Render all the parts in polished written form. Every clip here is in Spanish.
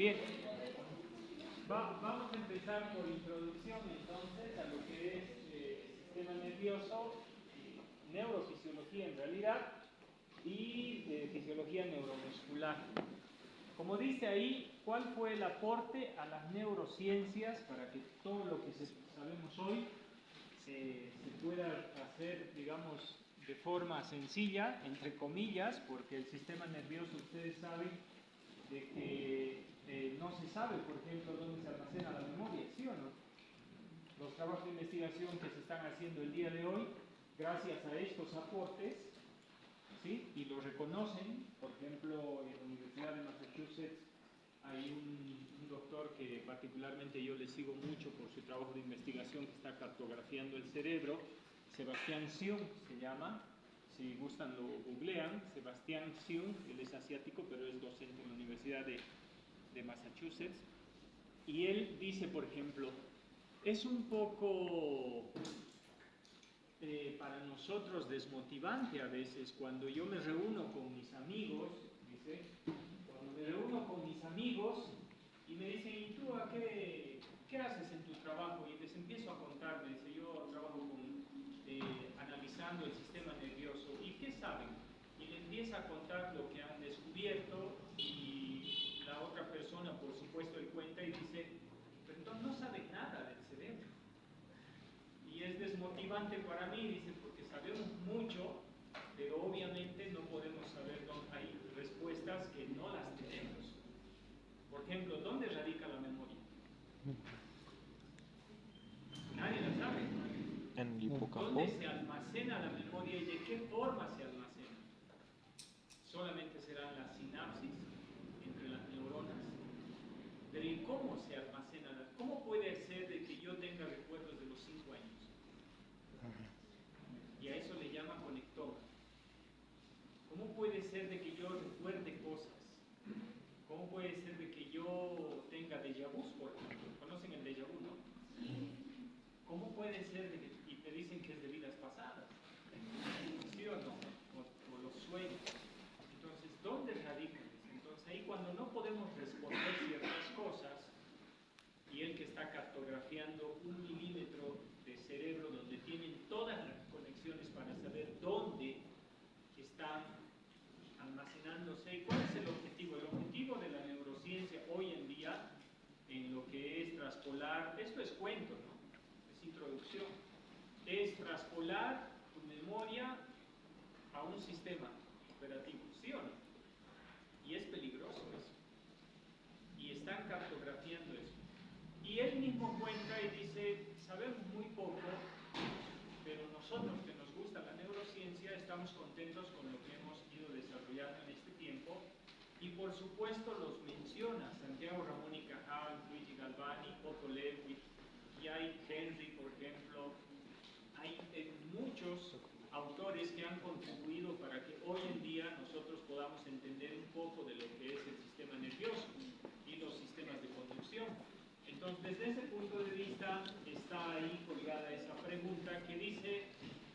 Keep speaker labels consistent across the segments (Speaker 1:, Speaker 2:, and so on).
Speaker 1: Bien, vamos a empezar por introducción entonces a lo que es sistema nervioso, neurofisiología en realidad, y fisiología neuromuscular. Como dice ahí, ¿cuál fue el aporte a las neurociencias para que todo lo que sabemos hoy se pueda hacer, digamos, de forma sencilla, entre comillas, porque el sistema nervioso, ustedes saben, de que no se sabe, por ejemplo, dónde se almacena la memoria, ¿sí o no? Los trabajos de investigación que se están haciendo el día de hoy, gracias a estos aportes, ¿sí? Y lo reconocen, por ejemplo, en la Universidad de Massachusetts hay un doctor que particularmente yo le sigo mucho por su trabajo de investigación que está cartografiando el cerebro, Sebastián Seung se llama. Si gustan lo googlean, Sebastián Seung, él es asiático, pero es docente en la Universidad de Massachusetts. Y él dice, por ejemplo, es un poco para nosotros desmotivante a veces cuando yo me reúno con mis amigos, dice, cuando me reúno con mis amigos y me dicen, ¿y tú qué haces en tu trabajo? Y les empiezo a contar, me dice, yo trabajo analizando el sistema nervioso. ¿Y qué saben? Y le empieza a contar lo que han descubierto y la otra persona, por supuesto, le cuenta y dice, pero entonces no saben nada del cerebro. Y es desmotivante para mí, dice, porque sabemos mucho, pero obviamente no podemos saber dónde hay respuestas que no las tenemos. Por ejemplo, ¿dónde radica la memoria? Nadie la sabe.
Speaker 2: En el hipocampo.
Speaker 1: ¿Dónde se almacena la memoria y de qué forma se almacena? Solamente serán las sinapsis entre las neuronas. Pero ¿y cómo se almacena? ¿Cómo puede ser de que yo tenga recuerdos de los 5 años? Y a eso le llama conector. ¿Cómo puede ser de que yo recuerde cosas? ¿Cómo puede ser de que yo tenga déjà vu, por ejemplo? ¿Conocen el déjà vu, no? ¿Cómo puede ser de que, y te dicen que es de vidas pasadas? ¿Sí o no? O los sueños. Entonces, ¿dónde radican? Entonces, ahí cuando no podemos responder ciertas cosas, y él que está cartografiando 1 milímetro de cerebro donde tienen todas las conexiones para saber dónde están almacenándose. ¿Y cuál es el objetivo? El objetivo de la neurociencia hoy en día, en lo que es traspolar, esto es cuento, ¿no? Es introducción, es traspolar tu memoria a un sistema operativo, ¿sí o no? Y es peligroso eso. Y están cartografiando eso. Y él mismo cuenta y dice, sabemos muy poco, pero nosotros que nos gusta la neurociencia estamos contentos con lo que hemos ido desarrollando en este tiempo. Y por supuesto los menciona Santiago Ramón y Cajal, Luigi Galvani, Otto Lewis, y hay Henry, por ejemplo. Hay muchos autores que han contribuido para que hoy en día nosotros podamos entender un poco de lo que es el sistema nervioso y los sistemas de conducción. Entonces, desde ese punto de vista, está ahí colgada esa pregunta que dice,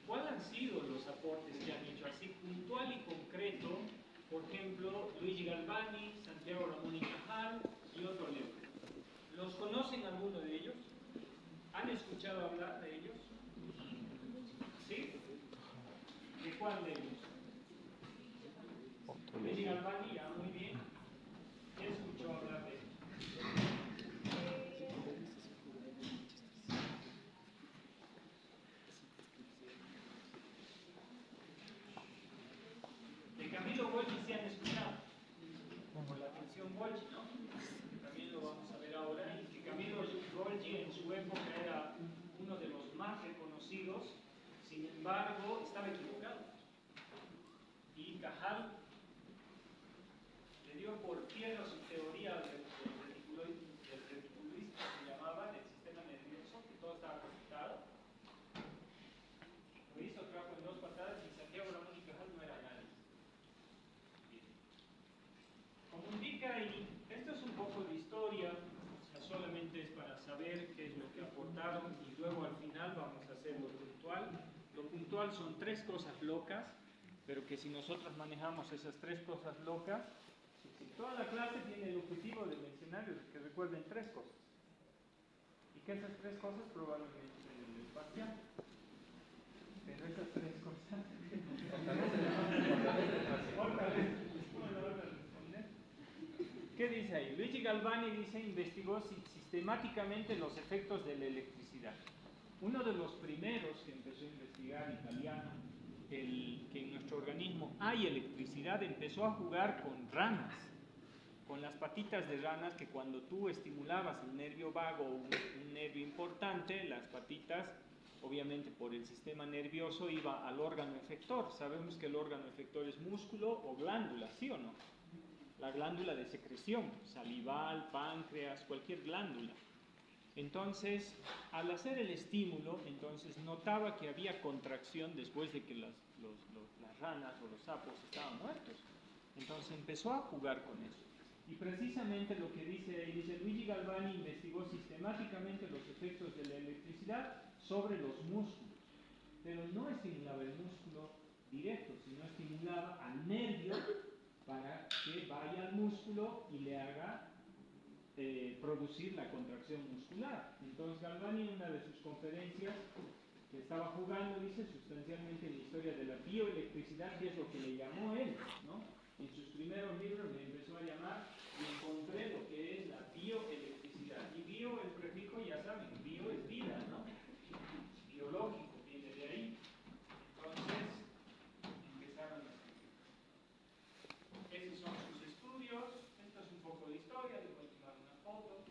Speaker 1: ¿cuáles han sido los aportes que han hecho? Así puntual y concreto, por ejemplo, Luigi Galvani, Santiago Ramón y Cajal y Otto Lewis. ¿Los conocen alguno de ellos? ¿Han escuchado hablar de ellos? ¿Sí? ¿De cuál de ellos? Luigi Galvani, ya, muy bien. ¿Quién escuchó hablar de él? De Camillo Golgi sí han escuchado, por la atención Golgi, ¿no? También lo vamos a ver ahora, y que Camillo Golgi en su época era uno de los más reconocidos, sin embargo, estaba equivocado. Y Cajal le dio por tierra su teoría del reticulismo, se llamaba, del sistema nervioso, que todo estaba conectado. Lo hizo, trajo en 2 patadas y Santiago Ramón y Cajal no era nadie. Como indica ahí, esto es un poco de historia, o sea, solamente es para saber qué es lo que aportaron y luego al final vamos a hacer lo puntual. Lo puntual son 3 cosas locas, pero que si nosotros manejamos esas 3 cosas locas, Toda la clase tiene el objetivo de mencionar que recuerden tres cosas. Y que esas tres cosas probablemente en el espacial. Pero esas tres cosas. Otra vez. ¿Qué dice ahí? Luigi Galvani dice, investigó sistemáticamente los efectos de la electricidad. Uno de los primeros que empezó a investigar, italiano, que en nuestro organismo hay electricidad, empezó a jugar con ranas, con las patitas de ranas, que cuando tú estimulabas el nervio vago o un nervio importante, las patitas, obviamente por el sistema nervioso, iba al órgano efector. Sabemos que el órgano efector es músculo o glándula, ¿sí o no? La glándula de secreción, salival, páncreas, cualquier glándula. Entonces, al hacer el estímulo, entonces notaba que había contracción después de que las ranas o los sapos estaban muertos. Entonces empezó a jugar con eso. Y precisamente lo que dice Luigi Galvani, investigó sistemáticamente los efectos de la electricidad sobre los músculos. Pero no estimulaba el músculo directo, sino estimulaba al nervio para que vaya al músculo y le haga producir la contracción muscular. Entonces Galvani, en una de sus conferencias que estaba jugando, dice sustancialmente en la historia de la bioelectricidad, que es lo que le llamó él, ¿no? En sus primeros libros le empezó a llamar y encontré lo que es la bioelectricidad. Y bio, el prefijo, ya saben, bio es vida, ¿no? Biológico, viene de ahí. Entonces, empezaron a escribir. Esos son sus estudios. Esto es un poco de historia, les voy a tomar una foto.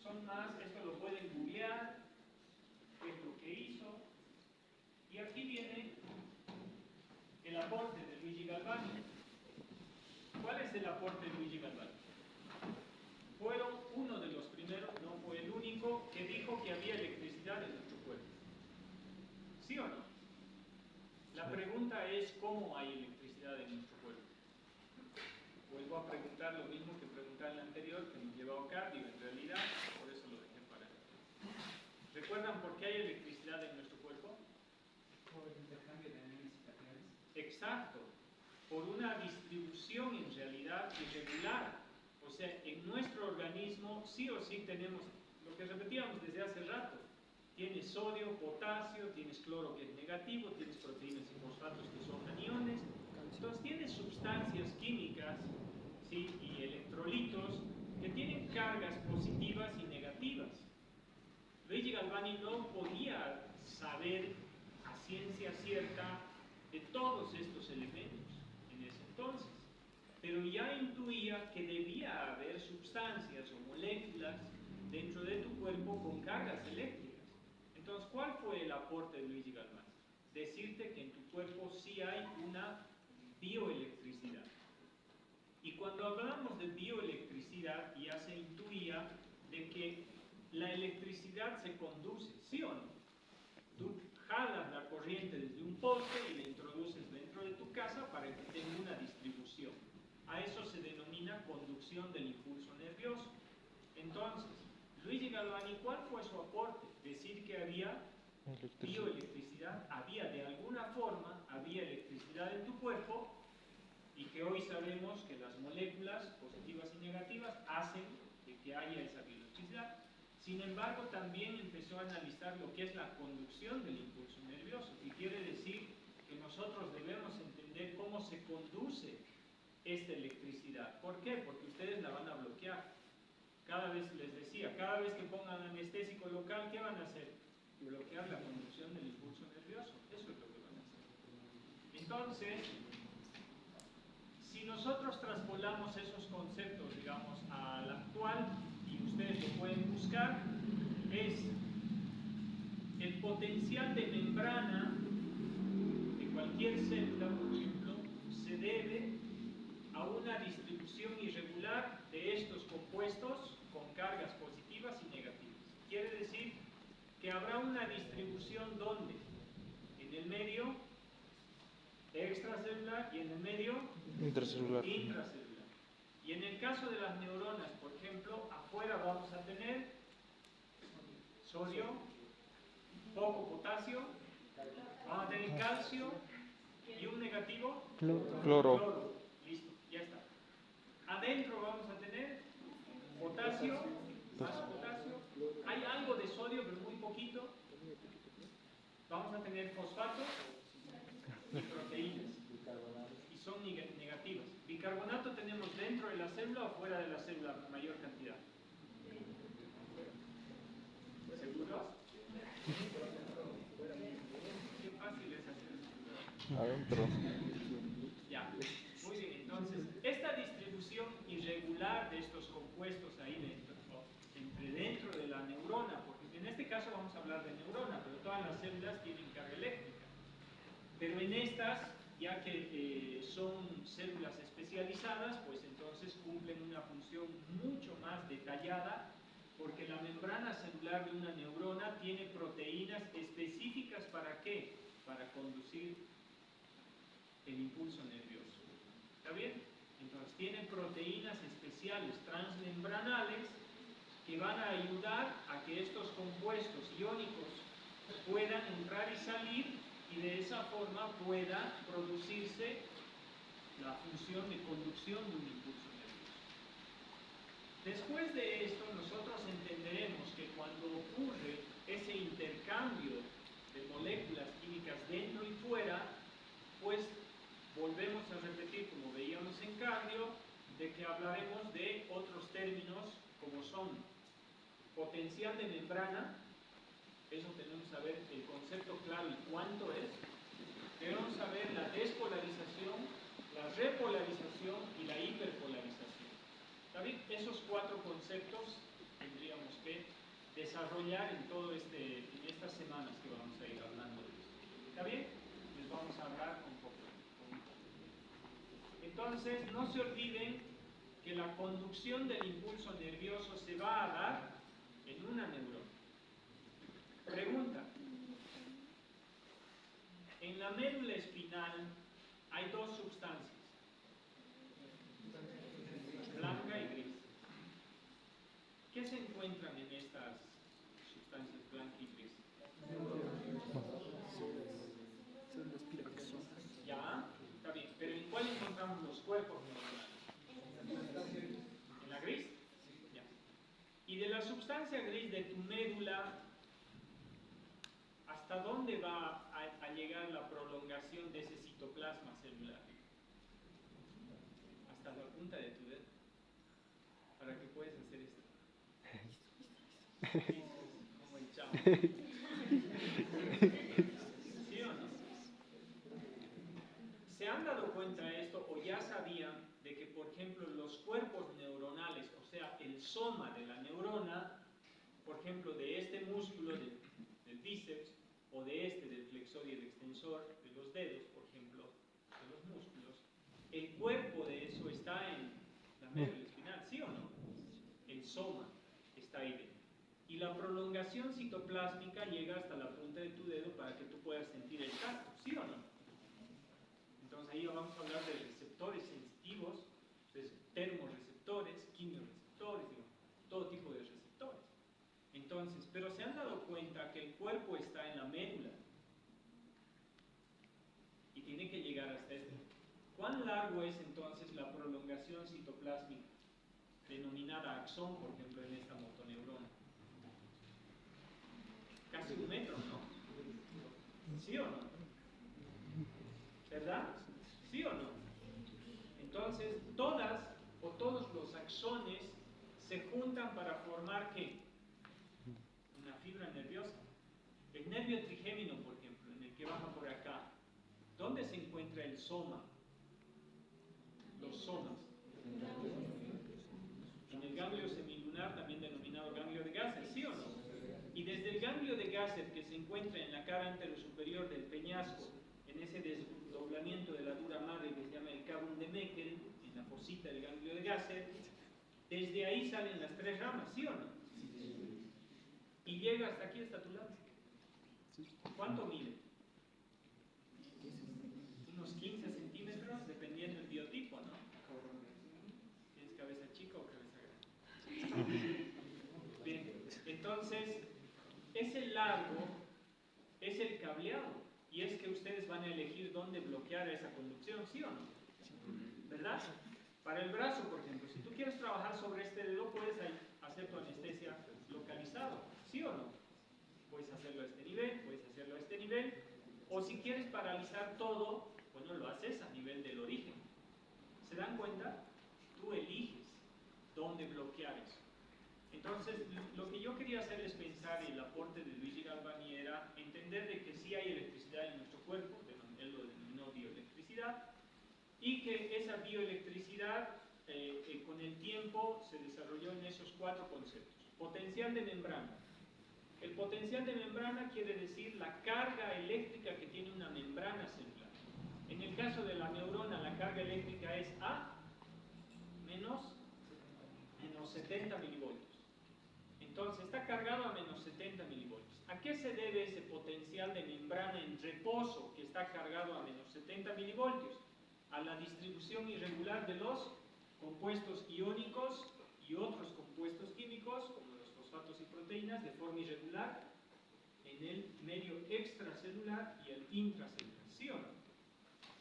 Speaker 1: Son más, esto lo pueden googlear, qué es lo que hizo. Y aquí viene el aporte de Luigi Galvani. ¿Cuál es el aporte de Luigi Galvani? Fueron uno de los primeros, no fue el único, que dijo que había electricidad en nuestro cuerpo. ¿Sí o no? La pregunta es, ¿cómo hay electricidad en nuestro cuerpo? Vuelvo a preguntar lo mismo que pregunté en la anterior, que nos llevó acá, digo, en realidad, por eso lo dejé para acá. ¿Recuerdan por qué hay electricidad en nuestro cuerpo?
Speaker 3: Por el intercambio de análisis capilares.
Speaker 1: Exacto, por una distribución en realidad irregular. O sea, en nuestro organismo sí o sí tenemos, lo que repetíamos desde hace rato, tienes sodio, potasio, tienes cloro que es negativo, tienes proteínas y fosfatos que son aniones, entonces tienes sustancias químicas, ¿sí? Y electrolitos que tienen cargas positivas y negativas. Luigi Galvani no podía saber a ciencia cierta de todos estos elementos en ese entonces, pero ya intuía que debía haber sustancias o moléculas dentro de tu cuerpo con cargas eléctricas. Entonces, ¿cuál fue el aporte de Luigi Galvani? Decirte que en tu cuerpo sí hay una bioelectricidad. Y cuando hablamos de bioelectricidad, ya se intuía de que la electricidad se conduce, ¿sí o no? Tú jalas la corriente desde un poste y la introduces dentro de tu casa para que tenga una distribución. A eso se denomina conducción del impulso nervioso. Entonces, Luigi Galvani, ¿cuál fue su aporte? Decir que había bioelectricidad, había de alguna forma, había electricidad en tu cuerpo, y que hoy sabemos que las moléculas positivas y negativas hacen que haya esa bioelectricidad. Sin embargo, también empezó a analizar lo que es la conducción del impulso nervioso, y quiere decir que nosotros debemos entender cómo se conduce esta electricidad. ¿Por qué? Porque ustedes la van a bloquear. Cada vez, les decía, cada vez que pongan anestésico local, ¿qué van a hacer? Bloquear la conducción del impulso nervioso. Eso es lo que van a hacer. Entonces, si nosotros traspolamos esos conceptos, digamos, al actual, y ustedes lo pueden buscar, es el potencial de membrana de cualquier célula, por ejemplo, se debe a una distribución irregular de estos compuestos con cargas positivas y negativas. Quiere decir que habrá una distribución ¿dónde? En el medio extracelular y en el medio
Speaker 2: Intracelular.
Speaker 1: intracelular. Y en el caso de las neuronas, por ejemplo, afuera vamos a tener Sodio, poco potasio, vamos a tener calcio y un negativo,
Speaker 2: Cloro.
Speaker 1: cloro. Listo, ya está. Adentro vamos a tener potasio, más potasio. Hay algo de sodio, pero muy poquito. Vamos a tener fosfato y proteínas. Y son negativas. Bicarbonato tenemos dentro de la célula o fuera de la célula, mayor cantidad. ¿Seguros? Qué fácil es hacer.
Speaker 2: Adentro.
Speaker 1: Ya, muy bien. Entonces, esta distribución irregular de estos compuestos ahí dentro, ¿no? Dentro de la neurona, porque en este caso vamos a hablar de neurona, pero todas las células tienen carga eléctrica. Pero en estas, ya que son células especializadas, pues entonces cumplen una función mucho más detallada, porque la membrana celular de una neurona tiene proteínas específicas ¿para qué? Para conducir el impulso nervioso. ¿Está bien? Entonces tiene proteínas especiales transmembranales que van a ayudar a que estos compuestos iónicos puedan entrar y salir y de esa forma pueda producirse la función de conducción de un impulso nervioso. Después de esto, nosotros entenderemos que cuando ocurre ese intercambio de moléculas químicas dentro y fuera, pues volvemos a repetir, como veíamos en cardio, de que hablaremos de otros términos como son potencial de membrana. Eso tenemos que saber el concepto claro y cuánto es. Debemos saber la despolarización, la repolarización y la hiperpolarización. ¿Está bien? Esos cuatro conceptos tendríamos que desarrollar en estas semanas que vamos a ir hablando de esto. ¿Está bien? Les vamos a hablar un poco. Entonces, no se olviden que la conducción del impulso nervioso se va a dar en una neurona. Pregunta. En la médula espinal hay dos sustancias, blanca y gris. ¿Qué se encuentran en estas sustancias blanca y gris? Ya, está bien. Pero ¿en cuál encontramos los cuerpos neuronales? ¿En la gris? Ya. Y de la sustancia gris de tu médula, ¿hasta dónde va a llegar la prolongación de ese citoplasma celular? Hasta la punta de tu dedo. Para que puedas hacer esto. Como el chavo. ¿Sí o no? ¿Se han dado cuenta de esto o ya sabían de que, por ejemplo, los cuerpos neuronales, o sea, el soma de la neurona, por ejemplo, de este músculo del bíceps, o de del flexor y el extensor de los dedos, por ejemplo, de los músculos, el cuerpo de eso está en la médula espinal, ¿sí o no? El soma está ahí dentro. Y la prolongación citoplásmica llega hasta la punta de tu dedo para que tú puedas sentir el tacto, ¿sí o no? Entonces ahí vamos a hablar de receptores sensitivos, termorreceptores, quimiorreceptores, todo tipo de receptores. Entonces, pero se han dado cuenta que el cuerpo está en la médula y tiene que llegar hasta este. ¿Cuán largo es entonces la prolongación citoplásmica, denominada axón, por ejemplo, en esta motoneurona? Casi 1 metro, ¿no? ¿Sí o no? ¿Verdad? ¿Sí o no? Entonces, todas o todos los axones se juntan para formar ¿qué? Una fibra nerviosa. El nervio trigémino, por ejemplo, en el que baja por acá, ¿dónde se encuentra el soma? Los somas. En el ganglio semilunar, también denominado ganglio de Gasser, ¿sí o no? Y desde el ganglio de Gasser, que se encuentra en la cara anterosuperior del peñasco, en ese desdoblamiento de la dura madre que se llama el cabum de Meckel, en la fosita del ganglio de Gasser, desde ahí salen las 3 ramas, ¿sí o no? Y llega hasta aquí, hasta tu lado. ¿Cuánto mide? Unos 15 centímetros, dependiendo del biotipo, ¿no? ¿Tienes cabeza chica o cabeza grande? Bien, entonces, largo es el cableado. Y es que ustedes van a elegir dónde bloquear esa conducción, ¿sí o no? ¿Verdad? Para el brazo, por ejemplo, si tú quieres trabajar sobre este dedo, puedes hacer tu anestesia localizado, ¿sí o no? Puedes hacerlo a este nivel, puedes hacerlo a este nivel, o si quieres paralizar todo, bueno, lo haces a nivel del origen. ¿Se dan cuenta? Tú eliges dónde bloquear eso. Entonces, lo que yo quería hacerles pensar, y el aporte de Luigi Galvani, era entender de que sí hay electricidad en nuestro cuerpo, él lo denominó bioelectricidad, y que esa bioelectricidad con el tiempo se desarrolló en esos 4 conceptos. Potencial de membrana. El potencial de membrana quiere decir la carga eléctrica que tiene una membrana celular. En el caso de la neurona, la carga eléctrica es a menos 70 milivoltios. Entonces, está cargado a menos 70 milivoltios. ¿A qué se debe ese potencial de membrana en reposo que está cargado a menos 70 milivoltios? A la distribución irregular de los compuestos iónicos y otros compuestos químicos, como los fosfatos y proteínas, de forma irregular en el medio extracelular y el intracelular, ¿sí o no?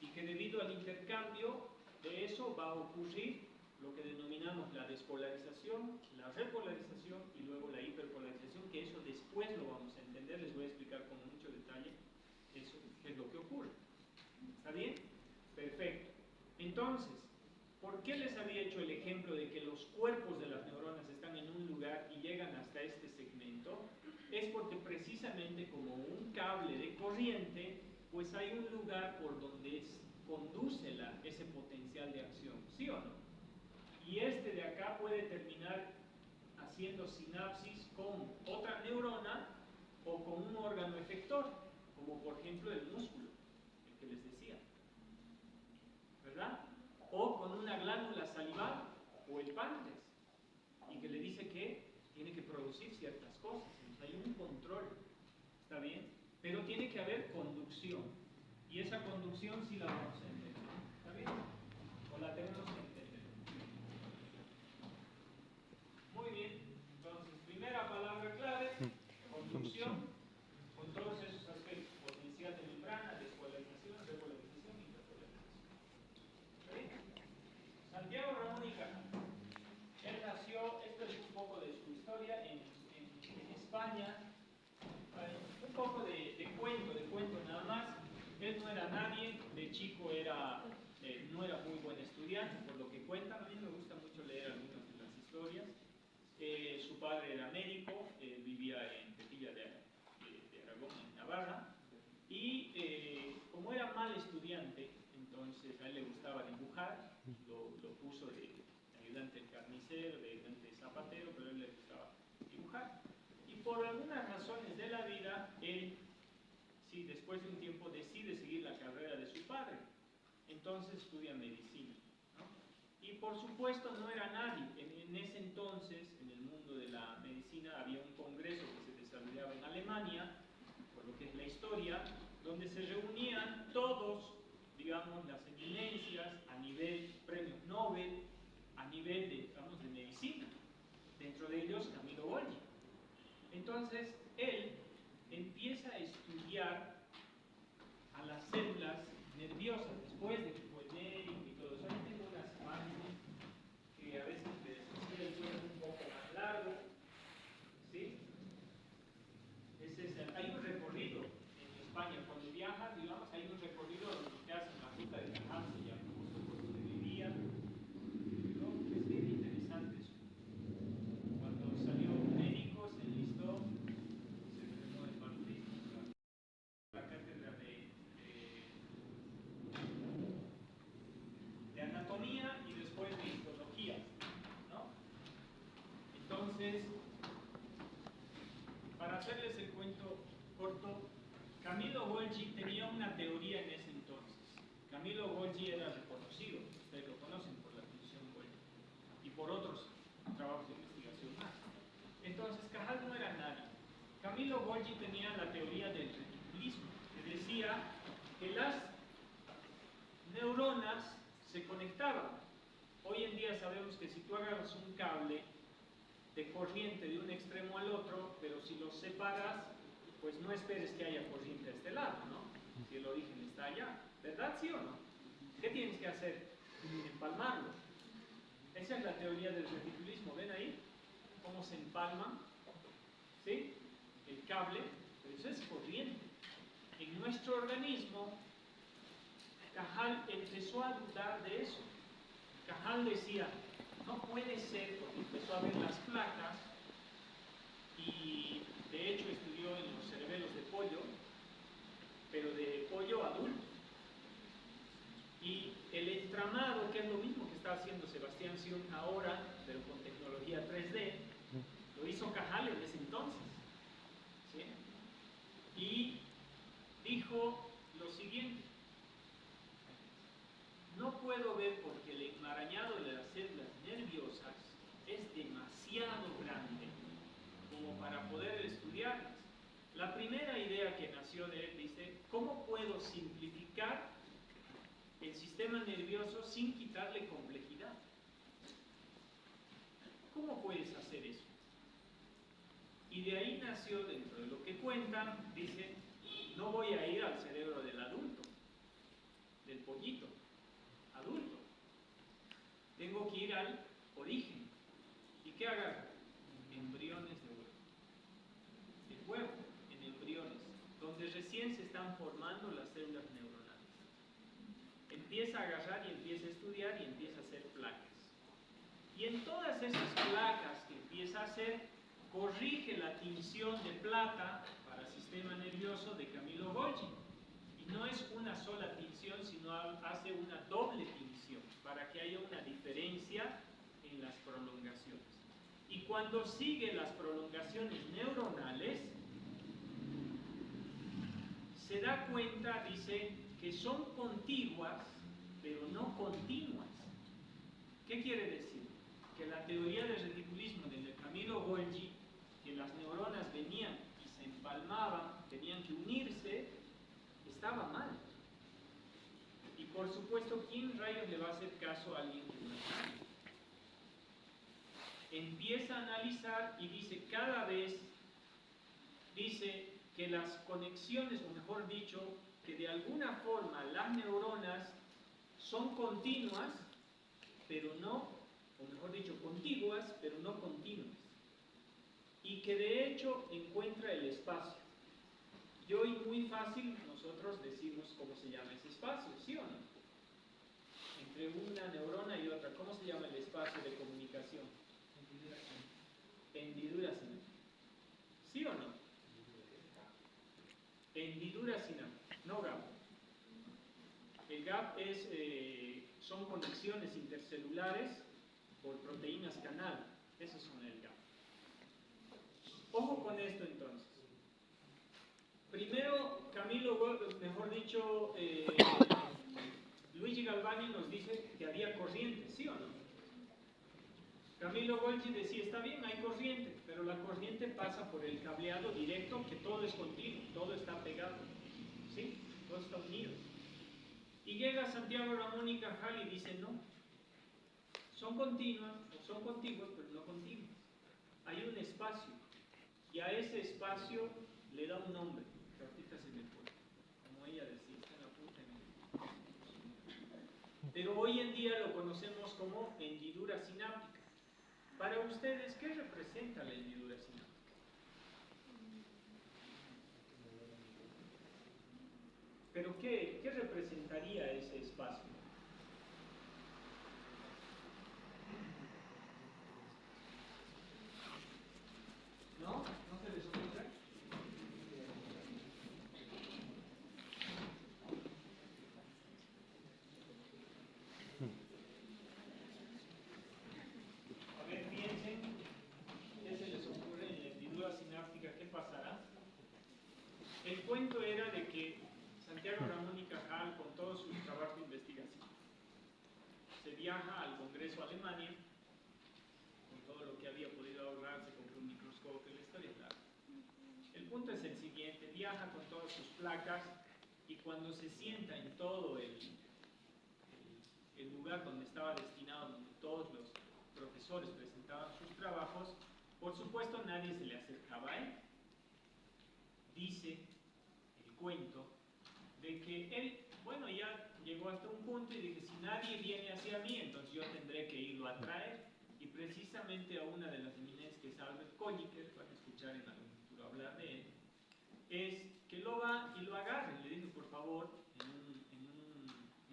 Speaker 1: Y que debido al intercambio de eso va a ocurrir lo que denominamos la despolarización, la repolarización y luego la hiperpolarización, que eso después lo vamos a entender, les voy a explicar con mucho detalle eso, qué es lo que ocurre. ¿Está bien? Perfecto. Entonces, ¿por qué les había hecho el ejemplo de que los cuerpos de las neuronas están en un lugar y llegan hasta este segmento? Es porque precisamente como un cable de corriente, pues hay un lugar por donde conduce ese potencial de acción, ¿sí o no? Y este de acá puede terminar haciendo sinapsis con otra neurona o con un órgano efector, como por ejemplo el músculo, el que les decía, ¿verdad? O con una glándula salival o el páncreas, y que le dice que tiene que producir ciertas cosas. Entonces hay un control, ¿está bien? Pero tiene que haber conducción, y esa conducción sí la vamos a entender, ¿está bien? O la tenemos que entender. Muy bien, entonces, primera palabra clave, conducción, con todos esos aspectos: potencial de membrana, despolarización, repolarización y hiperpolarización. ¿Sí? Santiago Ramón y Cajal. Él nació, esto es un poco de su historia, en España. Un poco de cuento nada más. Él no era nadie, de chico no era muy buen estudiante, por lo que cuentan. A mí me gusta mucho leer algunas de las historias. Su padre era médico, vivía en Petilla de Aragón, en Navarra, y como era mal estudiante, entonces a él le gustaba dibujar, lo puso de ayudante carnicero, de ayudante zapatero, pero a él le gustaba dibujar. Y por algunas razones de la vida, él, sí, después de un tiempo, decide seguir la carrera de su padre. Entonces estudia medicina, ¿no? Y por supuesto no era nadie. En ese entonces, en el mundo de la medicina, había un congreso que se desarrollaba en Alemania, por lo que es la historia, donde se reunían todos, digamos, las eminencias a nivel premios Nobel, a nivel de, digamos, de medicina. Dentro de ellos, Camilo Golgi. Entonces, él empieza a estudiar a las células nerviosas, después de que fue médico y todo eso. Ahí tengo unas imágenes que a veces les hacía el cuento un poco más largo, ¿sí? Hay un recorrido en España, cuando viajas, digamos, hay un recorrido donde te hacen la ruta de Cajal, se llama, justo por donde vivía. ¿No? Es bien interesante eso. Cuando salió médico, se enlistó, se formó el paludismo, la cátedra de anatomía y después de histología, ¿no? Entonces, para hacerles el cuento corto, Camilo Golgi tenía una teoría en ese entonces. Camilo Golgi era reconocido, ustedes lo conocen por la función Golgi y por otros trabajos de investigación más. Entonces, Cajal no era nadie. Camilo Golgi tenía la teoría del reticulismo, que decía que las neuronas se conectaban. Hoy en día sabemos que si tú agarras un cable de corriente de un extremo al otro, pero si los separas, pues no esperes que haya corriente a este lado, ¿no? Si el origen está allá, ¿verdad? ¿Sí o no? ¿Qué tienes que hacer? Empalmarlo. Esa es la teoría del reticulismo. ¿Ven ahí cómo se empalma? ¿Sí? El cable, pero eso es corriente. En nuestro organismo, Cajal empezó a dudar de eso. Cajal decía, no puede ser, porque empezó a ver las placas y de hecho estudió en los cerebelos de pollo, pero de pollo adulto. Y el entramado, que es lo mismo que está haciendo Sebastián Sion ahora, pero con tecnología 3D, lo hizo Cajal en ese entonces. ¿Sí? Y dijo lo siguiente: no puedo ver porque el enmarañado de las células nerviosas es demasiado grande como para poder estudiarlas. La primera idea que nació de él dice, ¿cómo puedo simplificar el sistema nervioso sin quitarle complejidad? ¿Cómo puedes hacer eso? Y de ahí nació, dentro de lo que cuentan, dice, no voy a ir al cerebro del adulto, del pollito adulto. Tengo que ir al origen. ¿Y qué agarro? Embriones de huevo. El huevo en embriones, donde recién se están formando las células neuronales. Empieza a agarrar y empieza a estudiar y empieza a hacer placas. Y en todas esas placas que empieza a hacer, corrige la tinción de plata para el sistema nervioso de Camillo Golgi. Y no es una sola tinción, sino hace una doble tinción para que haya una diferencia en las prolongaciones. Y cuando sigue las prolongaciones neuronales, se da cuenta, dice, que son contiguas, pero no continuas. ¿Qué quiere decir? Que la teoría del reticulismo de Camillo Golgi, que las neuronas venían y se empalmaban, tenían que unirse, estaba mal. Y por supuesto, ¿quién rayos le va a hacer caso a alguien que no sabe? Empieza a analizar y dice, cada vez, dice que las conexiones, o mejor dicho, que de alguna forma las neuronas son continuas, pero no, o mejor dicho, contiguas, pero no continuas. Y que de hecho encuentra el espacio. Y hoy muy fácil nosotros decimos cómo se llama ese espacio, ¿sí o no? Entre una neurona y otra, ¿cómo se llama el espacio de comunicación? Hendidura sináptica. ¿Sí o no? Hendidura sináptica, no gap. El gap es, son conexiones intercelulares por proteínas canal. Esos son el gap. Ojo con esto entonces. Primero, Camillo, mejor dicho, Luigi Galvani nos dice que había corriente, ¿sí o no? Camillo Golgi decía, está bien, hay corriente, pero la corriente pasa por el cableado directo, que todo es continuo, todo está pegado, ¿sí? Todo está unido. Y llega Santiago Ramón y Cajal y dice, no, son continuas, o son contiguas, pero no continuas. Hay un espacio, y a ese espacio le da un nombre, que ahorita se me fue, como ella decía, está en la punta de mi... Pero hoy en día lo conocemos como hendidura sináptica. Para ustedes, ¿qué representa la hendidura sináptica? ¿Pero qué representaría ese espacio? ¿No? ¿No se les ocurre? A ver, piensen, ¿qué se les ocurre en la hendidura sináptica? ¿Qué pasará? El cuento era de que Santiago Ramón y Cajal, con todo su trabajo de investigación, se viaja al Congreso a Alemania, con todo lo que había podido ahorrarse, con un microscopio, la historia es larga. El punto es el siguiente, viaja con todas sus placas y cuando se sienta en todo el lugar donde estaba destinado, donde todos los profesores presentaban sus trabajos, por supuesto nadie se le acercaba a él. dice el cuento de que él, bueno, ya llegó hasta un punto y dice, si nadie viene hacia mí, entonces yo tendré que irlo a traer. Y precisamente a una de las eminencias, que es Albert Kolliker, van a escuchar en algún futuro hablar de él, es que lo va y lo agarra. Le dice, por favor, en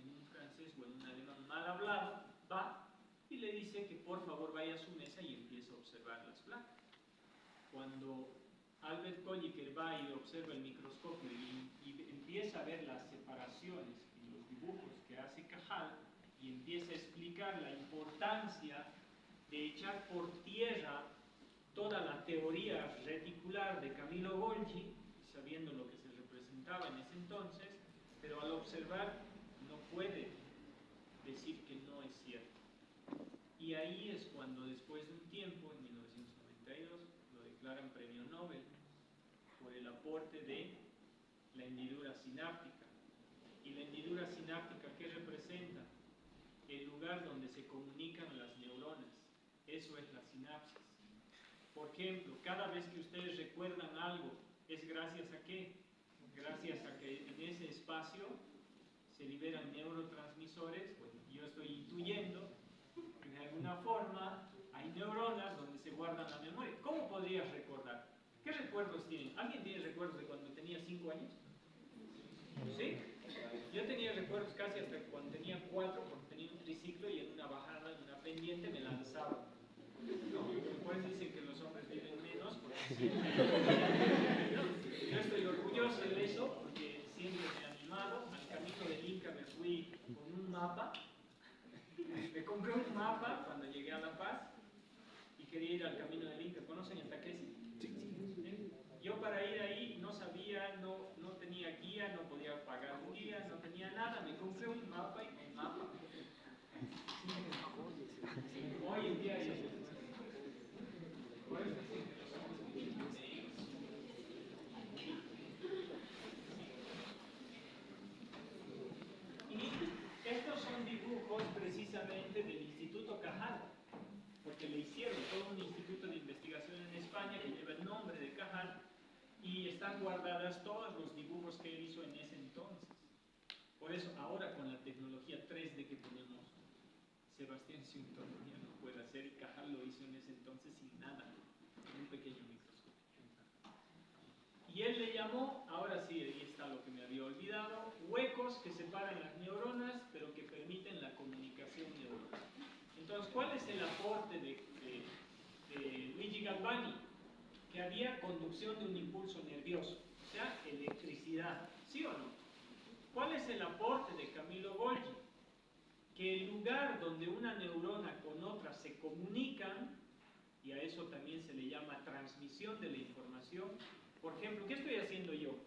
Speaker 1: un francés o en un alemán mal hablado, va y le dice que por favor vaya a su mesa y empieza a observar las placas. Cuando Albert Kolliker va y observa el microscopio y empieza a ver las separaciones y los dibujos que hace Cajal y empieza a explicar la importancia de echar por tierra toda la teoría reticular de Camillo Golgi, sabiendo lo que se representaba en ese entonces, pero al observar no puede decir que no es cierto. Y ahí es cuando después de un tiempo, en 1992, lo declaran premio Nobel por el aporte de la hendidura sináptica. ¿Y la hendidura sináptica qué representa? El lugar donde se comunican las neuronas. Eso es la sinapsis. Por ejemplo, cada vez que ustedes recuerdan algo, ¿es gracias a qué? Gracias a que en ese espacio se liberan neurotransmisores. Pues yo estoy intuyendo que de alguna forma hay neuronas donde se guardan la memoria. ¿Cómo podrías recordar? ¿Qué recuerdos tienen? ¿Alguien tiene recuerdos de cuando tenía 5 años? ¿Sí? Yo tenía recuerdos casi hasta cuando tenía 4, porque tenía un triciclo y en una bajada, en una pendiente, me lanzaba. ¿No? Después dicen que los hombres viven menos, porque siempre... ¿no? Yo estoy orgulloso de eso, porque siempre me he animado. Al camino del Inca me fui con un mapa. Me compré un mapa cuando llegué a La Paz y quería ir al camino del Inca. ¿Conocen el Taquesi? Sí. Yo para ir ahí no sabía, no tenía guía, no podía pagar un guía, no tenía nada. Me compré un mapa y con mapa. Hoy en día es... Y estos son dibujos precisamente del Instituto Cajal, porque le hicieron todo un instituto de investigación en España que lleva el nombre de Cajal y están guardadas todos los dibujos que él hizo en ese entonces. Por eso ahora con la tecnología 3D que tenemos, Sebastián Sium todavía no puede hacer y Cajal lo hizo en ese entonces sin nada, en un pequeño microscopio. Y él le llamó, ahora sí, ahí está lo que me había olvidado, huecos que separan las neuronas pero que permiten la comunicación neuronal. Entonces, ¿cuál es el aporte de Luigi Galvani? Que había conducción de un impulso nervioso, o sea, electricidad, ¿sí o no? ¿Cuál es el aporte de Camillo Golgi? Que el lugar donde una neurona con otra se comunican, y a eso también se le llama transmisión de la información. Por ejemplo, ¿qué estoy haciendo yo?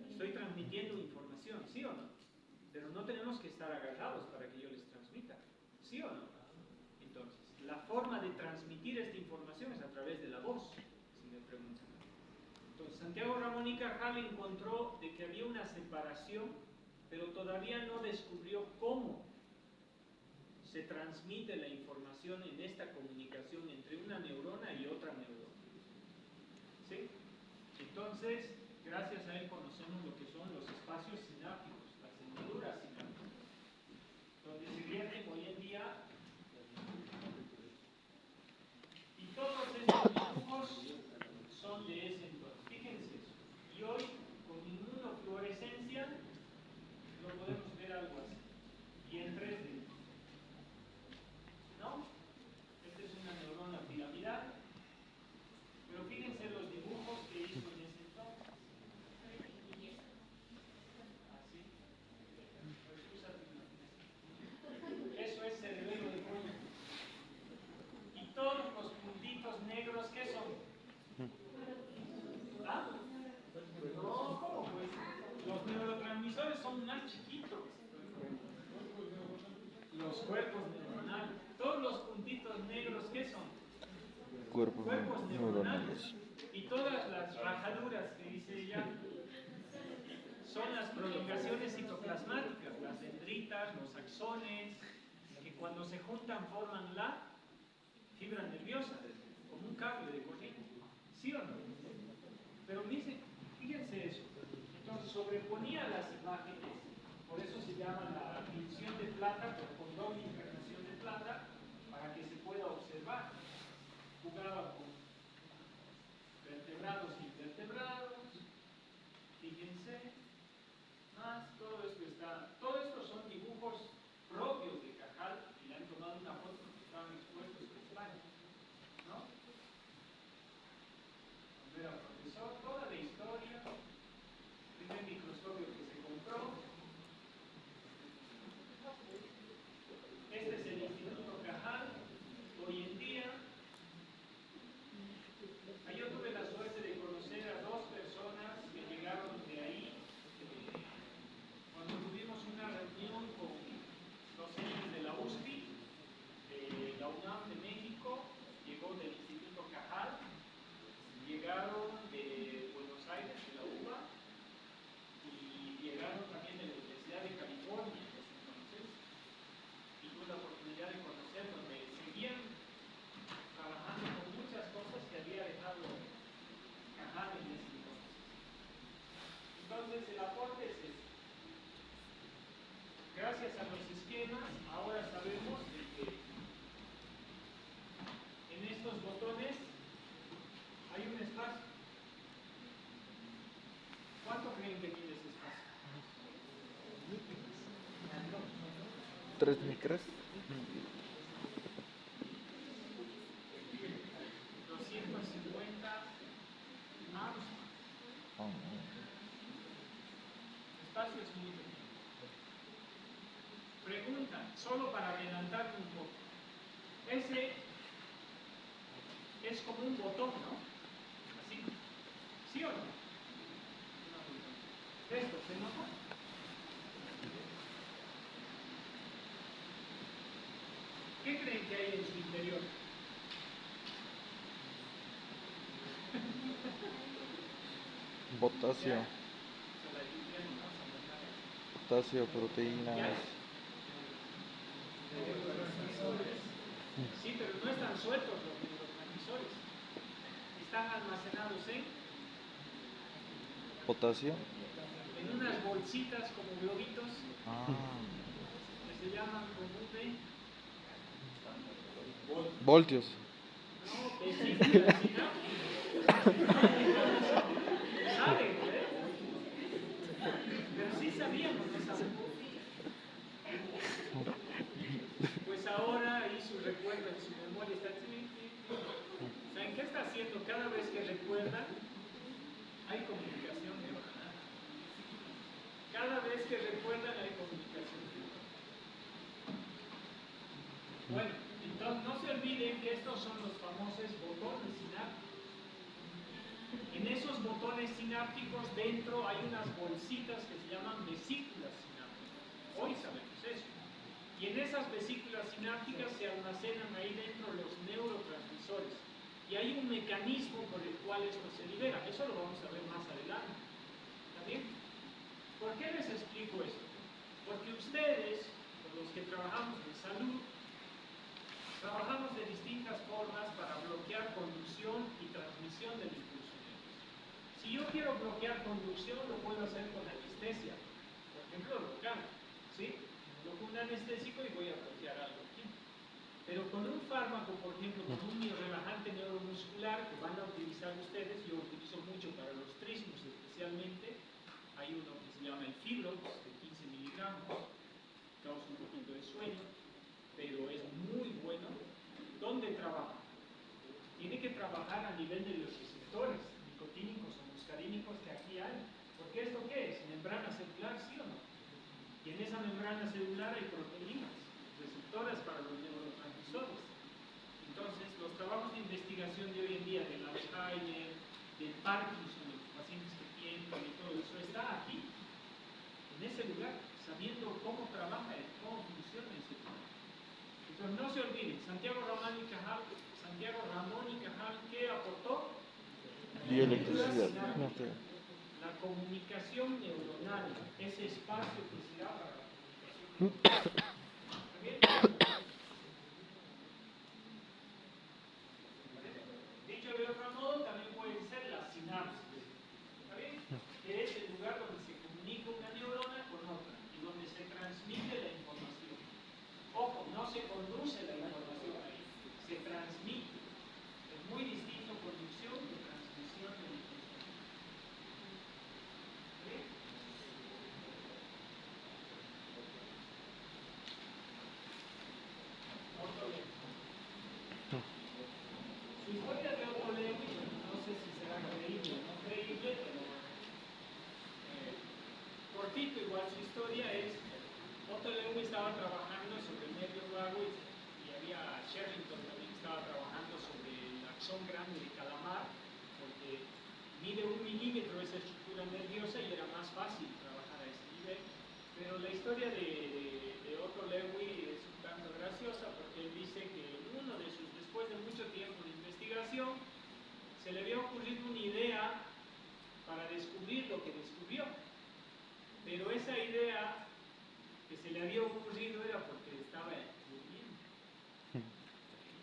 Speaker 1: Estoy transmitiendo información, ¿sí o no? Pero no tenemos que estar agarrados para que yo les transmita, ¿sí o no? Entonces, la forma de transmitir esta información es a través de la voz, si me preguntan. Entonces, Santiago Ramón y Cajal encontró de que había una separación, pero todavía no descubrió cómo se transmite la información en esta comunicación entre una neurona y otra neurona. ¿Sí? Entonces, gracias a él conocemos lo que son los espacios sinápticos, las hendiduras sinápticas, donde se vierten hoy en día. Y todos estos dibujos son de ese entonces. Fíjense eso. Y hoy, con inmunofluorescencia, lo podemos ver algo así. Y en 3D. ¿No? Esta es una neurona piramidal. Pero fíjense los dibujos que hizo en ese entonces. Así. Eso es cerebelo de pollo. Y todos los puntitos negros, ¿qué son? ¿Ah? No, ¿cómo pues? Los neurotransmisores son más chiquitos. Los cuerpos neuronales. Todos los puntitos negros, ¿qué son?
Speaker 2: Cuerpos
Speaker 1: neuronales. Y todas las rajaduras que dice ella son las prolongaciones citoplasmáticas, las dendritas, los axones, que cuando se juntan forman la fibra nerviosa, como un cable de corriente. ¿Sí o no? Pero dice, Entonces el aporte es este. Gracias a los esquemas, ahora sabemos de que en estos botones hay un espacio. ¿Cuánto creen que tiene ese espacio?
Speaker 2: 3 micras.
Speaker 1: 250 amps. El espacio es muy pequeño. Pregunta, solo para adelantar un poco. Ese es como un botón, ¿no? Así. ¿Sí o no? Esto, ¿se nota? ¿Qué creen que hay en su interior?
Speaker 2: Potasio, potasio, proteínas.
Speaker 1: Sí, pero no están sueltos los neurotransmisores. Están almacenados
Speaker 2: Potasio.
Speaker 1: en unas bolsitas como globitos
Speaker 2: Ah.
Speaker 1: que se llaman comúnmente
Speaker 2: Voltios.
Speaker 1: no, vesículas sinápticas. ¿Saben? Pero sí sabíamos, no sabemos. Pues ahora ahí su recuerdo en su memoria está. ¿Saben qué está haciendo? Cada vez que recuerda, hay comunicación neuronal. Cada vez que recuerdan, hay comunicación neuronal. Bueno, entonces no se olviden que estos son los famosos botones sinápticos. En esos botones sinápticos dentro hay unas bolsitas que se llaman vesículas sinápticas. Hoy sabemos eso. Y en esas vesículas sinápticas se almacenan ahí dentro los neurotransmisores. Y hay un mecanismo por el cual esto se libera. Eso lo vamos a ver más adelante. ¿Está bien? ¿Por qué les explico esto? Porque ustedes, los que trabajamos en salud, trabajamos de distintas formas para bloquear conducción y transmisión del impulso nervioso. Si yo quiero bloquear conducción, lo puedo hacer con anestesia. Por ejemplo, local. ¿Sí? Coloco un anestésico y voy a bloquear algo aquí. Pero con un fármaco, por ejemplo, con un relajante neuromuscular que van a utilizar ustedes, yo utilizo mucho para los trismos especialmente, hay uno que se llama el Fibrox de 15 miligramos, causa un poquito de sueño, pero es muy bueno. ¿Dónde trabaja? Tiene que trabajar a nivel de los receptores nicotínicos o muscarínicos que aquí hay. Porque ¿esto qué es? ¿Membrana celular, sí o no? Y en esa membrana celular hay proteínas receptoras para los neurotransmisores. Entonces, los trabajos de investigación de hoy en día del Alzheimer, del Parkinson, de los pacientes que piensan y todo eso, está aquí, en ese lugar, sabiendo cómo trabaja y cómo funciona ese lugar. Entonces, no se olviden, Santiago Ramón y Cajal, ¿qué aportó?
Speaker 2: Bioelectricidad.
Speaker 1: La comunicación neuronal, ese espacio que se da para la comunicación. ¿Está bien? Dicho de otro modo, también pueden ser las sinapsis. ¿Está bien? Que es el lugar donde se comunica una neurona con otra y donde se transmite la información. Ojo, no se conduce la información ahí, se transmite. Es muy distinto conducción de transmisión de la información. ¿Está bien? Otro ejemplo. Su historia de Otto Lewis, no sé si será creíble o no creíble, pero cortito igual su historia es, Otto Lewis estaba trabajando sobre el nervio vago y había Sherrington también que estaba trabajando sobre el axón grande de calamar, porque mide 1 milímetro esa estructura nerviosa y era más fácil trabajar a ese nivel. Pero la historia de Otto Lewis es un tanto graciosa porque él dice que después de mucho tiempo de investigación, se le había ocurrido una idea para descubrir lo que descubrió. Pero esa idea que se le había ocurrido era porque estaba durmiendo.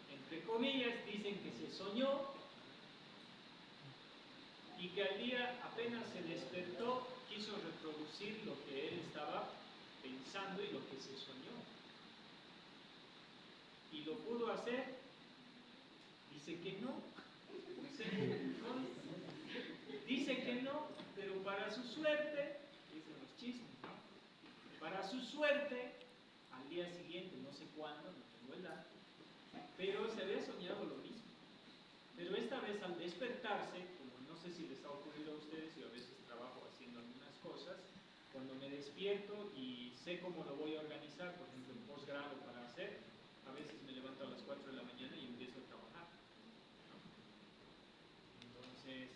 Speaker 1: Entre comillas, dicen que se soñó y que al día apenas se despertó, quiso reproducir lo que él estaba pensando y lo que se soñó. ¿Y lo pudo hacer? Dice que no. Dice que no, pero para su suerte, dicen los chismes, ¿no? Para su suerte, al día siguiente, no sé cuándo, no tengo el dato, pero se había soñado lo mismo. Pero esta vez al despertarse, como no sé si les ha ocurrido a ustedes, yo a veces trabajo haciendo algunas cosas, cuando me despierto y sé cómo lo voy a organizar, por ejemplo, en posgrado para hacer, a veces me levanto a las 4 de la mañana y empiezo a trabajar, ¿no? Entonces,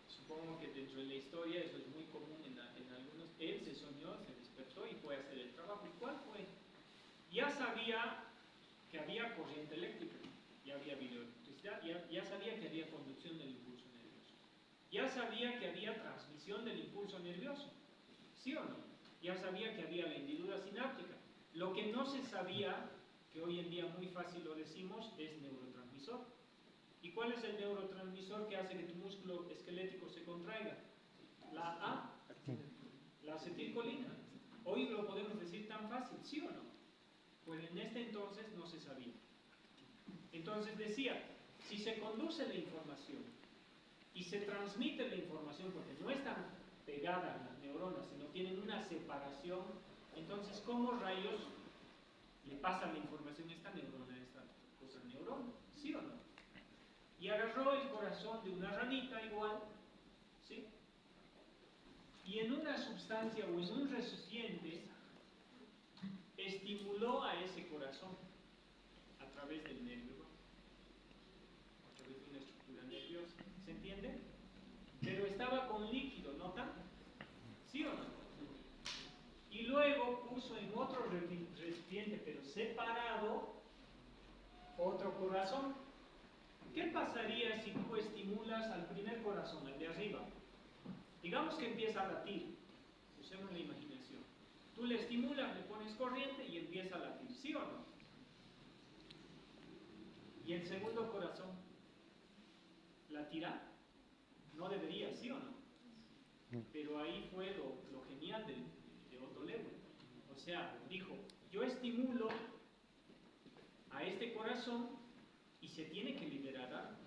Speaker 1: supongo que dentro de la historia eso es muy común en algunos. Él se soñó, se despertó y fue a hacer el trabajo. ¿Y cuál fue? Ya sabía que había corriente eléctrica, ya había bioelectricidad, ya sabía que había conducción del impulso nervioso, ya sabía que había transmisión del impulso nervioso, ¿sí o no? Ya sabía que había la hendidura sináptica. Lo que no se sabía, que hoy en día muy fácil lo decimos, es neurotransmisor. ¿Y cuál es el neurotransmisor que hace que tu músculo esquelético se contraiga? La acetilcolina. Hoy lo podemos decir tan fácil, ¿sí o no? Pues en este entonces no se sabía. Entonces decía, si se conduce la información y se transmite la información, porque no están pegadas las neuronas, sino tienen una separación, entonces ¿cómo rayos le pasa la información a esta neurona a esta otra neurona? ¿Sí o no? Y agarró el corazón de una ranita igual, ¿sí? Y en una sustancia o en un recipiente estimuló a ese corazón a través del nervio, a través de una estructura nerviosa. ¿Se entiende? Pero estaba con líquido, ¿notan? ¿Sí o no? Y luego puso en otro recipiente, pero separado, otro corazón. ¿Qué pasaría si tú estimulas al primer corazón, al de arriba? Digamos que empieza a latir. Usemos la imaginación. Tú le estimulas, le pones corriente y empieza a latir, ¿sí o no? ¿Y el segundo corazón latirá? No debería, ¿sí o no? Pero ahí fue lo genial de Otto Lehmann. O sea, dijo, yo estimulo a este corazón y se tiene que liberar algo,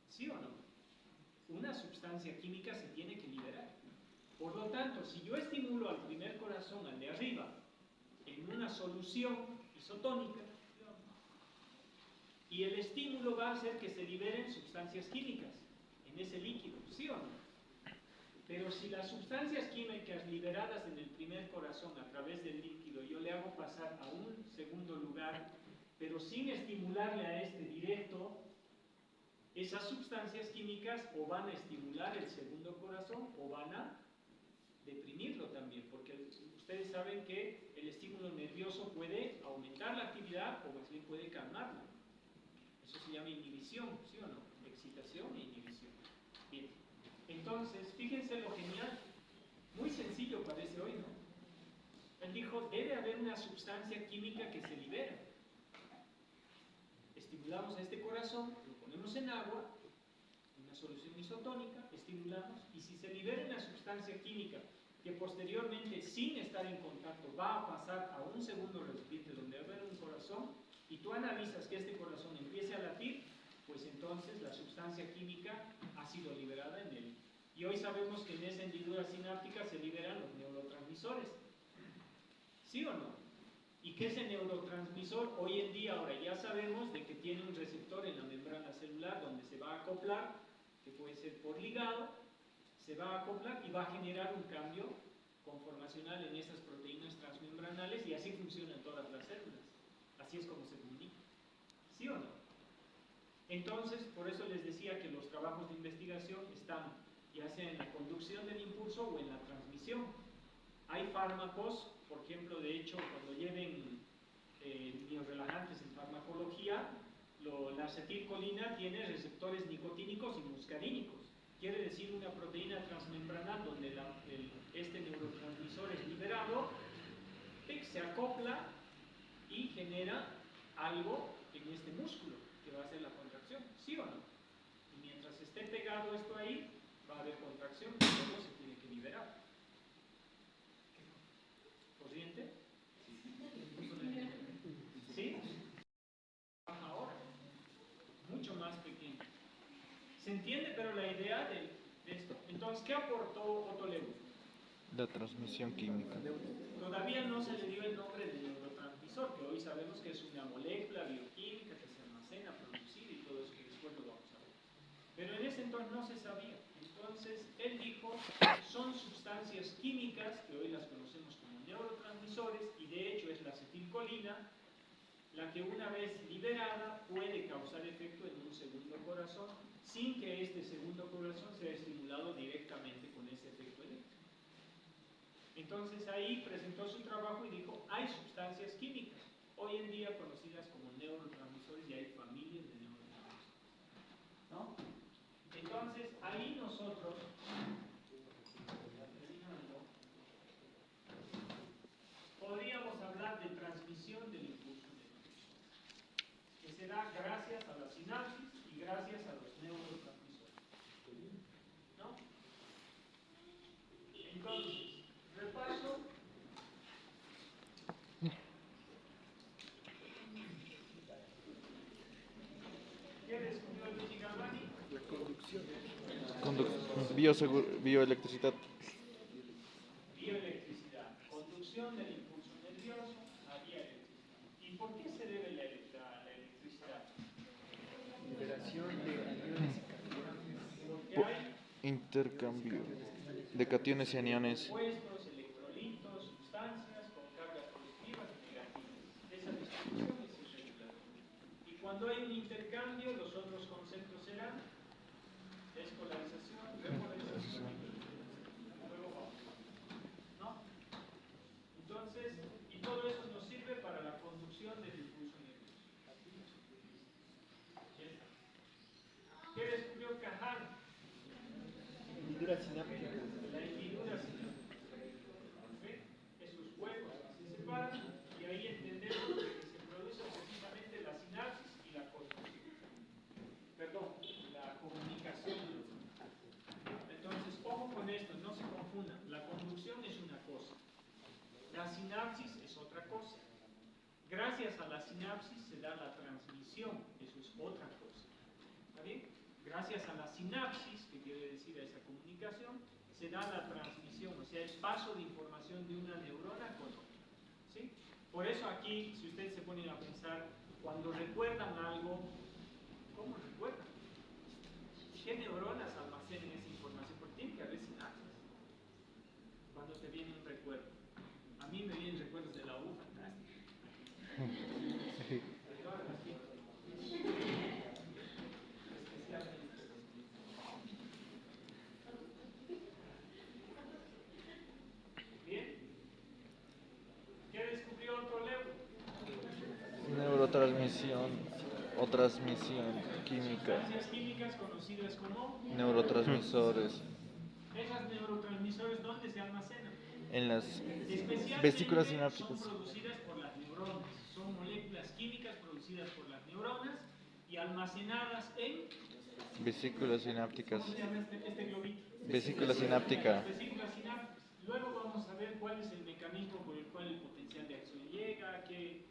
Speaker 1: ¿sí o no? Una sustancia química se tiene que liberar. Por lo tanto, si yo estimulo al primer corazón, al de arriba, en una solución isotónica, y el estímulo va a hacer que se liberen sustancias químicas en ese líquido, ¿sí o no? Pero si las sustancias químicas liberadas en el primer corazón a través del líquido yo le hago pasar a un segundo lugar, pero sin estimularle a este directo, esas sustancias químicas o van a estimular el segundo corazón o van a deprimirlo también, porque ustedes saben que el estímulo nervioso puede aumentar la actividad o más bien puede calmarla. Eso se llama inhibición, ¿sí o no? Excitación e inhibición. Bien, entonces, fíjense lo genial. Muy sencillo parece hoy, ¿no? Él dijo, debe haber una sustancia química que se libera. Estimulamos a este corazón, lo ponemos en agua, una solución isotónica, estimulamos, y si se libera una sustancia química que posteriormente, sin estar en contacto, va a pasar a un segundo recipiente donde va a haber un corazón, y tú analizas que este corazón empiece a latir, pues entonces la sustancia química ha sido liberada en él. Y hoy sabemos que en esa hendidura sináptica se liberan los neurotransmisores. ¿Sí o no? Y que ese neurotransmisor, hoy en día, ahora ya sabemos de que tiene un receptor en la membrana celular donde se va a acoplar, que puede ser por ligado, se va a acoplar y va a generar un cambio conformacional en esas proteínas transmembranales y así funcionan todas las células. Así es como se comunica. ¿Sí o no? Entonces, por eso les decía que los trabajos de investigación están ya sea en la conducción del impulso o en la transmisión. Hay fármacos, por ejemplo, de hecho, cuando lleven biorelajantes en farmacología, la acetilcolina tiene receptores nicotínicos y muscarínicos. Quiere decir una proteína transmembranal donde este neurotransmisor es liberado, se acopla y genera algo en este músculo que va a hacer la contracción, ¿sí o no? Y mientras esté pegado esto ahí, va a haber contracción y luego se tiene que liberado. ¿Corriente? ¿Sí? Baja ahora, mucho más pequeño. ¿Se entiende pero la idea de esto? Entonces, ¿qué aportó Otto Lewis?
Speaker 2: La transmisión química.
Speaker 1: Todavía no se le dio el nombre de neurotransmisor, que hoy sabemos que es una molécula bioquímica que se almacena, producida y todo eso que después lo vamos a ver. Pero en ese entonces no se sabía. Entonces, él dijo, son sustancias químicas, que hoy las conocemos como neurotransmisores, y de hecho es la acetilcolina, la que una vez liberada puede causar efecto en un segundo corazón, sin que este segundo corazón sea estimulado directamente con ese efecto eléctrico. Entonces ahí presentó su trabajo y dijo, hay sustancias químicas, hoy en día conocidas como neurotransmisores, y hay familias de neurotransmisores, ¿no? Entonces ahí nosotros, podríamos hablar de transmisión del impulso nervioso, que se da gracias a la sinapsis y gracias a los neurotransmisores, ¿no? Entonces, repaso. ¿Qué descubrió Luigi Galvani?
Speaker 3: La conducción.
Speaker 2: Bioelectricidad.
Speaker 1: Bioelectricidad, conducción del impulso nervioso a vía eléctrica. ¿Y por qué se debe la electricidad?
Speaker 3: Liberación de aniones y cationes.
Speaker 1: Porque hay
Speaker 2: Intercambio de cationes y aniones.
Speaker 1: compuestos, electrolitos, sustancias con cargas positivas y negativas. Esa distribución es irregular. Y cuando hay un intercambio, los otros conceptos serán despolarización, repolarización, luego vamos, ¿no? Entonces, y todo eso nos sirve para la conducción del impulso nervioso. ¿Qué descubrió Cajal?
Speaker 3: Hendidura sináptica.
Speaker 1: La hendidura sináptica. ¿Ve? Esos huecos que se separan y ahí entendemos que se produce precisamente la sinapsis y la conducción. Perdón, la comunicación. Entonces, ojo con esto, no se confundan. La conducción es una cosa. La sinapsis es otra cosa. Gracias a la sinapsis se da la transmisión, eso es otra cosa. ¿Está bien? Gracias a la sinapsis, que quiere decir a esa comunicación, se da la transmisión, o sea, el paso de información de una neurona con otra. ¿Sí? Por eso aquí, si ustedes se ponen a pensar, cuando recuerdan algo, ¿cómo recuerdan? ¿Qué neuronas almacenan esa información? Porque tiene que haber sinapsis. Cuando te viene un recuerdo. A mí me vienen recuerdos de la U, fantástico. Bien. ¿Qué descubrió otro Lewis?
Speaker 2: Neurotransmisión o transmisión química.
Speaker 1: Sustancias químicas conocidas como
Speaker 2: Neurotransmisores.
Speaker 1: esas neurotransmisores, ¿dónde se almacenan?
Speaker 2: En las
Speaker 1: Especialmente
Speaker 2: vesículas
Speaker 1: son
Speaker 2: sinápticas.
Speaker 1: producidas por las neuronas. Son moléculas químicas producidas por las neuronas y almacenadas en,
Speaker 2: Vesículas sinápticas.
Speaker 1: ¿cómo se llama este globito?
Speaker 2: Vesícula sináptica.
Speaker 1: Vesículas sinápticas. Luego vamos a ver cuál es el mecanismo por el cual el potencial de acción llega, qué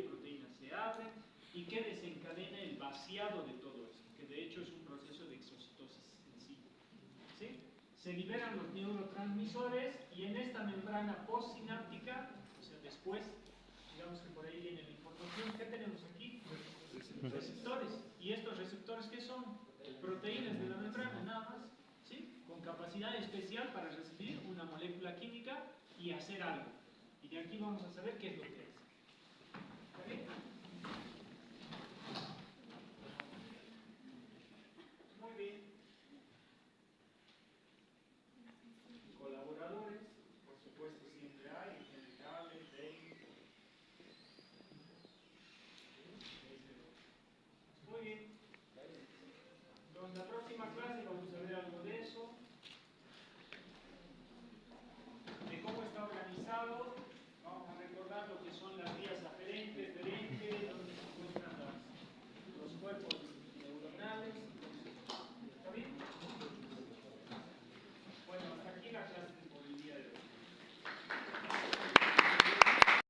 Speaker 1: proteínas se abren y qué desencadena el vaciado de todo eso, que de hecho es un proceso de exocitosis en sí. ¿Sí? Se liberan los neurotransmisores y en esta membrana postsináptica, o sea, después, digamos que por ahí viene la información, ¿qué tenemos aquí? Receptores. ¿Y estos receptores qué son? Proteínas de la membrana, nada más. ¿Sí? Con capacidad especial para recibir una molécula química y hacer algo. Y de aquí vamos a saber qué es lo que hace. ¿Está bien? Muy bien. Colaboradores, por supuesto, siempre hay, generales, muy bien. Entonces, la próxima clase vamos